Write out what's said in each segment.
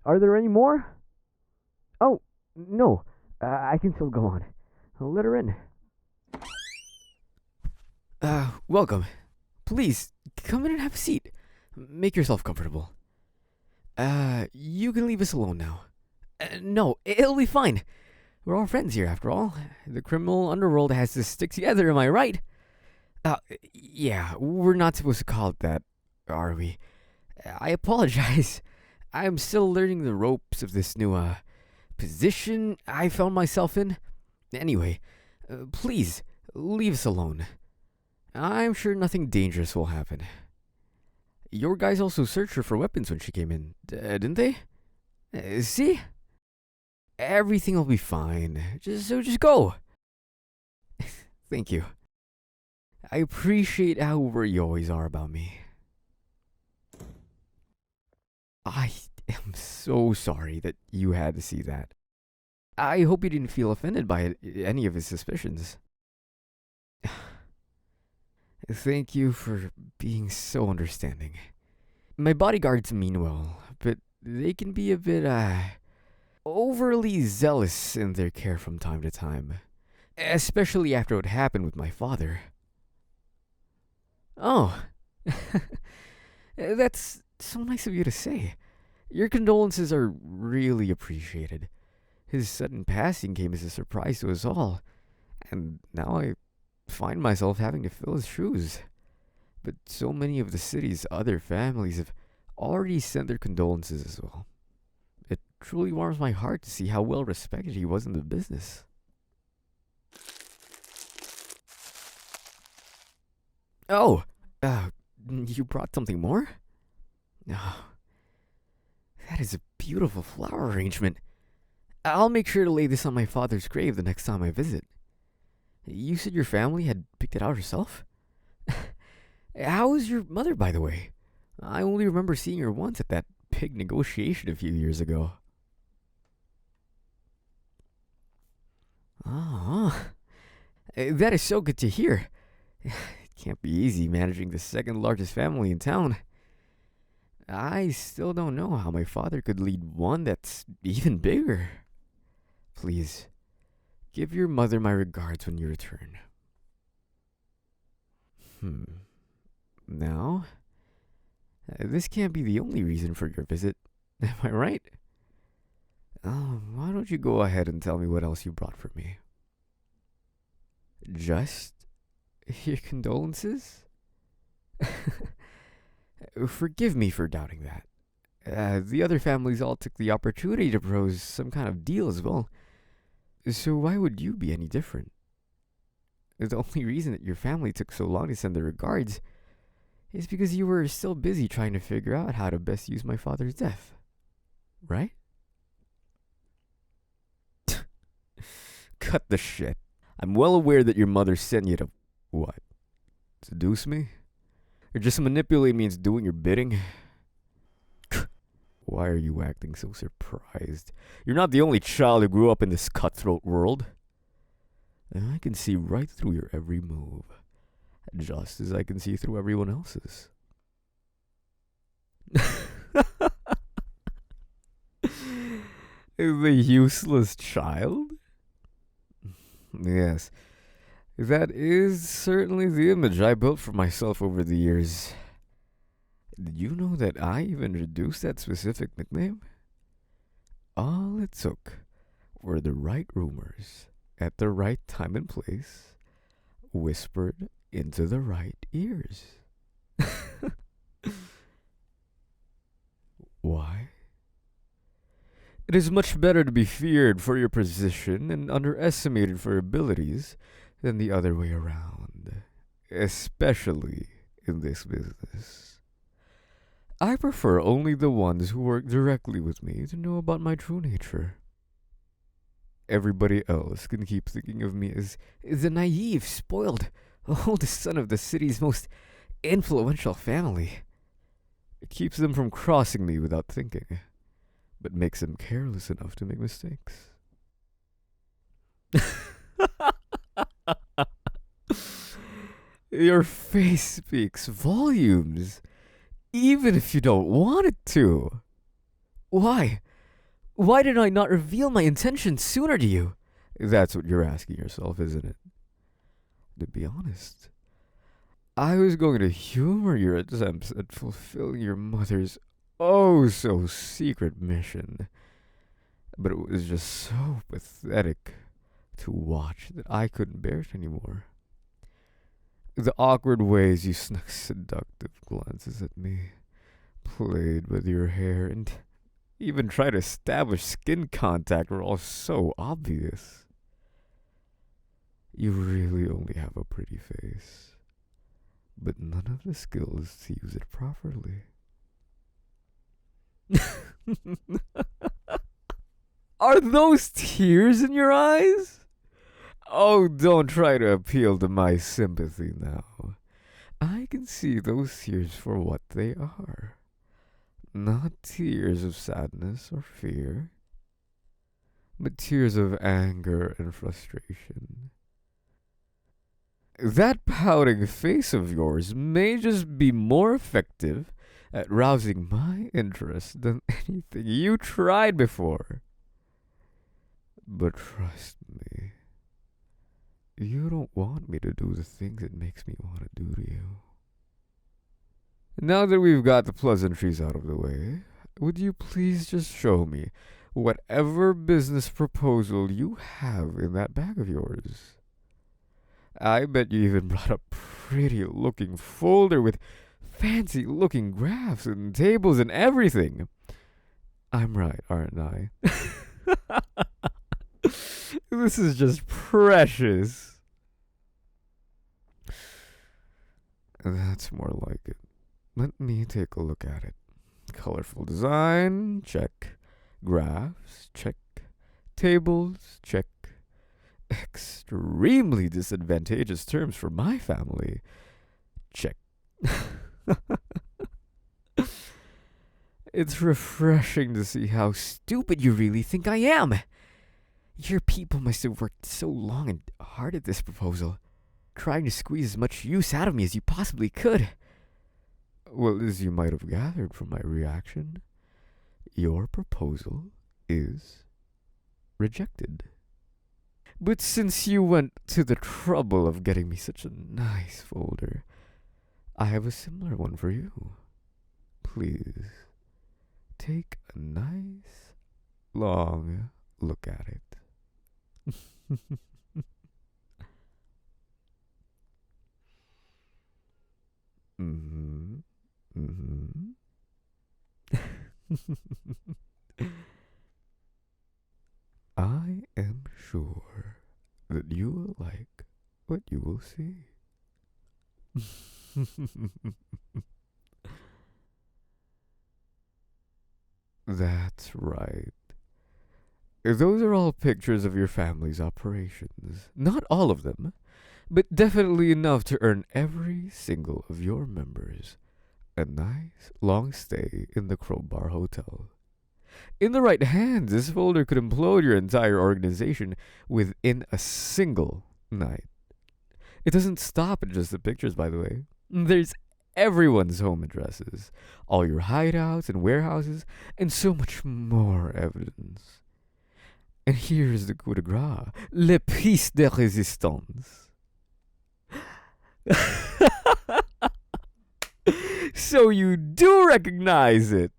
Are there any more? Oh, no. I can still go on. Let her in. Welcome. Please, come in and have a seat. Make yourself comfortable. You can leave us alone now. No, it'll be fine. We're all friends here, after all. The criminal underworld has to stick together, am I right? Uh, yeah, we're not supposed to call it that, are we? I apologize. I'm still learning the ropes of this new, position I found myself in. Anyway, please, leave us alone. I'm sure nothing dangerous will happen. Your guys also searched her for weapons when she came in, didn't they? See? Everything will be fine. Just go. Thank you. I appreciate how worried you always are about me. I am so sorry that you had to see that. I hope you didn't feel offended by any of his suspicions. Thank you for being so understanding. My bodyguards mean well, but they can be a bit, overly zealous in their care from time to time. Especially after what happened with my father. Oh, that's so nice of you to say. Your condolences are really appreciated. His sudden passing came as a surprise to us all, and now I find myself having to fill his shoes. But so many of the city's other families have already sent their condolences as well. It truly warms my heart to see how well respected he was in the business. Oh, you brought something more? Oh, that is a beautiful flower arrangement. I'll make sure to lay this on my father's grave the next time I visit. You said your family had picked it out herself? How is your mother, by the way? I only remember seeing her once at that big negotiation a few years ago. Ah, that is so good to hear. It can't be easy managing the second largest family in town. I still don't know how my father could lead one that's even bigger. Please, give your mother my regards when you return. Now, this can't be the only reason for your visit, am I right? Why don't you go ahead and tell me what else you brought for me? Just your condolences? Forgive me for doubting that. The other families all took the opportunity to propose some kind of deal as well. So why would you be any different? The only reason that your family took so long to send their regards is because you were still busy trying to figure out how to best use my father's death. Right? Cut the shit. I'm well aware that your mother sent you to... what? Seduce me? Or just manipulate me into doing your bidding? Why are you acting so surprised? You're not the only child who grew up in this cutthroat world. And I can see right through your every move, just as I can see through everyone else's. The useless child? Yes, that is certainly the image I built for myself over the years. Did you know that I even introduced that specific nickname? All it took were the right rumors at the right time and place, whispered into the right ears. Why? It is much better to be feared for your position and underestimated for your abilities than the other way around, especially in this business. I prefer only the ones who work directly with me to know about my true nature. Everybody else can keep thinking of me as the naive, spoiled, oldest son of the city's most influential family. It keeps them from crossing me without thinking, but makes them careless enough to make mistakes. Your face speaks volumes, even if you don't want it to. Why? Why did I not reveal my intentions sooner to you? That's what you're asking yourself, isn't it? To be honest, I was going to humor your attempts at fulfilling your mother's oh so secret mission, but it was just so pathetic to watch that I couldn't bear it anymore. The awkward ways you snuck seductive glances at me, played with your hair, and even tried to establish skin contact were all so obvious. You really only have a pretty face, but none of the skills to use it properly. Are those tears in your eyes? Oh, don't try to appeal to my sympathy now. I can see those tears for what they are. Not tears of sadness or fear, but tears of anger and frustration. That pouting face of yours may just be more effective at rousing my interest than anything you tried before. But trust me, you don't want me to do the things it makes me want to do to you. Now that we've got the pleasantries out of the way, would you please just show me whatever business proposal you have in that bag of yours? I bet you even brought a pretty looking folder with fancy looking graphs and tables and everything. I'm right, aren't I? This is just precious. That's more like it. Let me take a look at it. Colorful design, check. Graphs, check. Tables, check. Extremely disadvantageous terms for my family. Check. It's refreshing to see how stupid you really think I am. Your people must have worked so long and hard at this proposal, trying to squeeze as much use out of me as you possibly could. Well, as you might have gathered from my reaction, your proposal is rejected. But since you went to the trouble of getting me such a nice folder, I have a similar one for you. Please, take a nice, long look at it. I am sure that you will like what you will see. That's right. Those are all pictures of your family's operations. Not all of them, but definitely enough to earn every single of your members a nice long stay in the Crowbar Hotel. In the right hands, this folder could implode your entire organization within a single night. It doesn't stop at just the pictures, by the way. There's everyone's home addresses, all your hideouts and warehouses, and so much more evidence. And here's the coup de grace, le piece de résistance. So you do recognize it.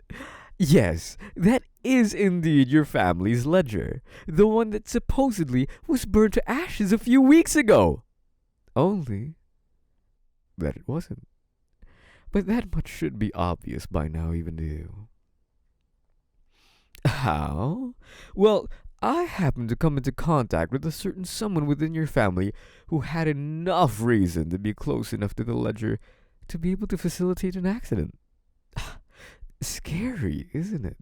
Yes, that is indeed your family's ledger, the one that supposedly was burned to ashes a few weeks ago. Only that it wasn't. But that much should be obvious by now, even to you. How? Well, I happened to come into contact with a certain someone within your family who had enough reason to be close enough to the ledger to be able to facilitate an accident. Scary, isn't it?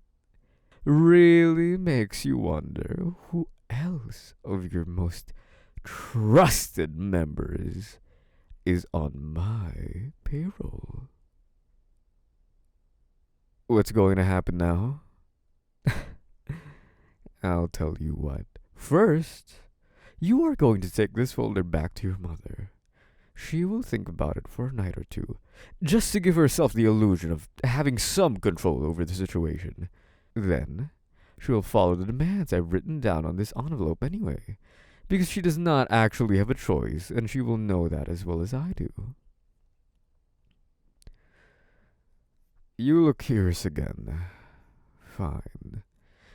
Really makes you wonder who else of your most trusted members is on my payroll. What's going to happen now? I'll tell you what. First, you are going to take this folder back to your mother. She will think about it for a night or two, just to give herself the illusion of having some control over the situation. Then, She will follow the demands I've written down on this envelope anyway, because she does not actually have a choice, and she will know that as well as I do. You look curious again. Fine.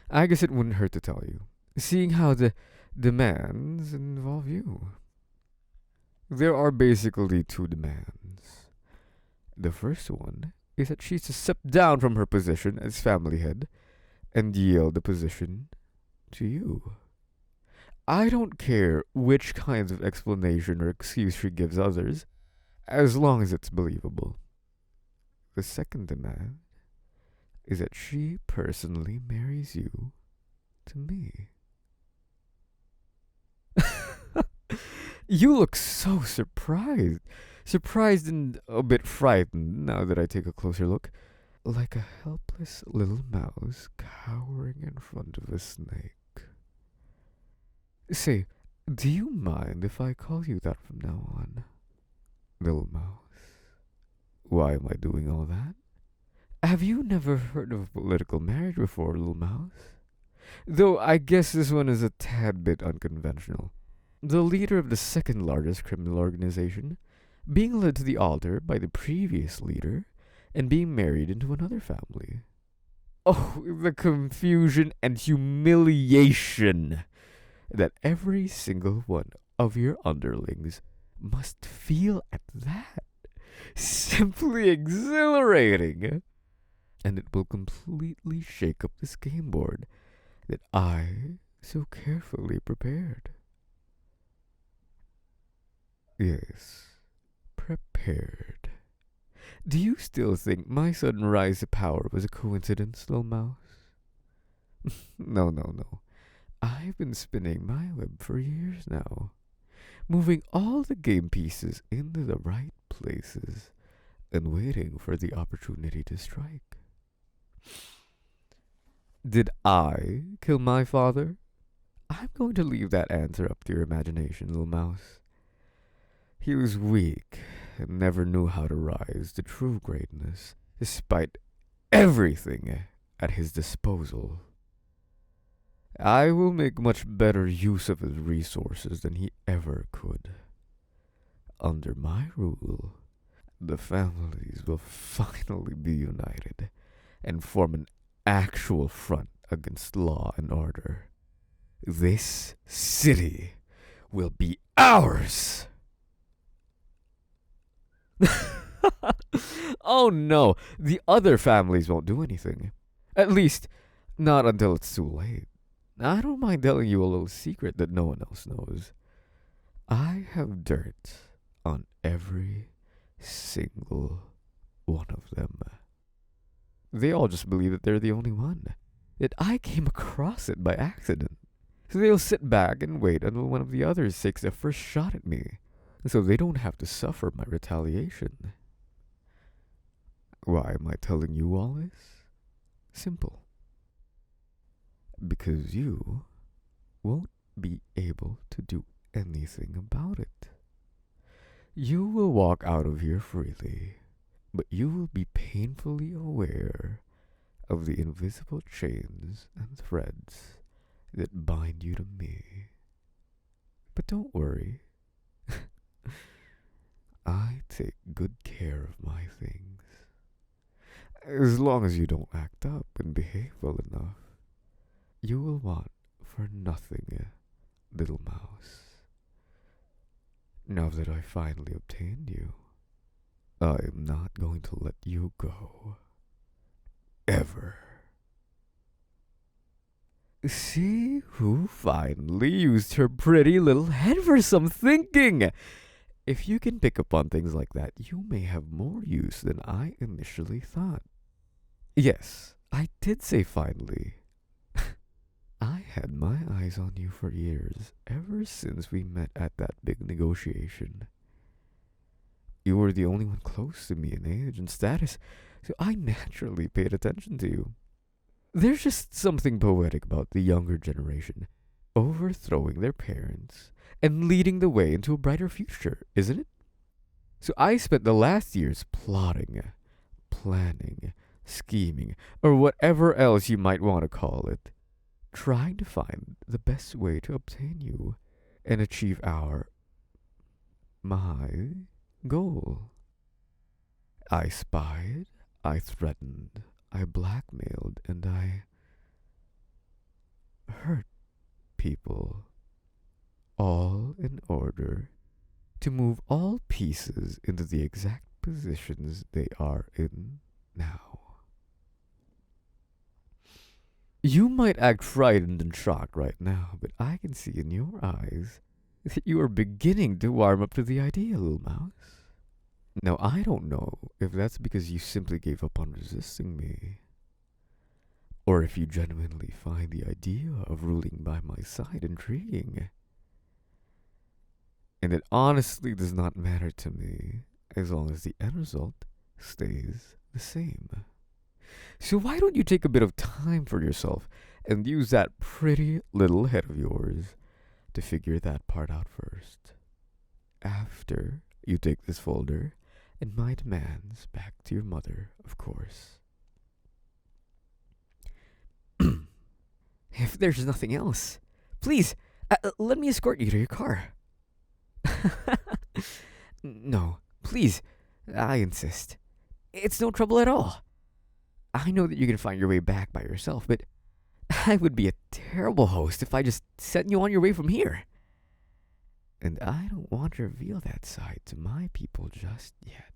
I guess it wouldn't hurt to tell you, seeing how the demands involve you. There are basically two demands. The first one is that she's to step down from her position as family head and yield the position to you. I don't care which kinds of explanation or excuse she gives others, as long as it's believable. The second demand is that she personally marries you to me. You look so surprised. Surprised and a bit frightened now that I take a closer look. Like a helpless little mouse cowering in front of a snake. Say, do you mind if I call you that from now on? Little mouse. Why am I doing all that? Have you never heard of political marriage before, little mouse? Though I guess this one is a tad bit unconventional. The leader of the second largest criminal organization being led to the altar by the previous leader and being married into another family. Oh, the confusion and humiliation that every single one of your underlings must feel at that. Simply exhilarating. And it will completely shake up this game board that I so carefully prepared. Yes, prepared. Do you still think my sudden rise to power was a coincidence, little mouse? No. I've been spinning my web for years now, moving all the game pieces into the right places and waiting for the opportunity to strike. Did I kill my father? I'm going to leave that answer up to your imagination, little mouse. He was weak and never knew how to rise to true greatness, despite everything at his disposal. I will make much better use of his resources than he ever could. Under my rule, the families will finally be united and form an actual front against law and order. This city will be ours! Oh no, the other families won't do anything. At least, not until it's too late. I don't mind telling you a little secret that no one else knows. I have dirt on every single one of them. They all just believe that they're the only one, that I came across it by accident. So they'll sit back and wait until one of the others takes their first shot at me, so they don't have to suffer my retaliation. Why am I telling you all this? Simple. Because you won't be able to do anything about it. You will walk out of here freely, but you will be painfully aware of the invisible chains and threads that bind you to me. But don't worry. I take good care of my things. As long as you don't act up and behave well enough, you will want for nothing, little mouse. Now that I finally obtained you, I am not going to let you go. Ever. See who finally used her pretty little head for some thinking. If you can pick up on things like that, you may have more use than I initially thought. Yes, I did say finally. I had my eyes on you for years, ever since we met at that big negotiation. You were the only one close to me in age and status, so I naturally paid attention to you. There's just something poetic about the younger generation overthrowing their parents and leading the way into a brighter future, isn't it? So I spent the last years plotting, planning, scheming, or whatever else you might want to call it, trying to find the best way to obtain you and achieve my goal. I spied, I threatened, I blackmailed, and I hurt people, all in order to move all pieces into the exact positions they are in now. You might act frightened and shocked right now, but I can see in your eyes that you are beginning to warm up to the idea, little mouse. Now, I don't know if that's because you simply gave up on resisting me, or if you genuinely find the idea of ruling by my side intriguing. And it honestly does not matter to me as long as the end result stays the same. So why don't you take a bit of time for yourself and use that pretty little head of yours to figure that part out first? After you take this folder and my demands back to your mother, of course. If there's nothing else, please, let me escort you to your car. No, please, I insist. It's no trouble at all. I know that you can find your way back by yourself, but I would be a terrible host if I just sent you on your way from here. And I don't want to reveal that side to my people just yet.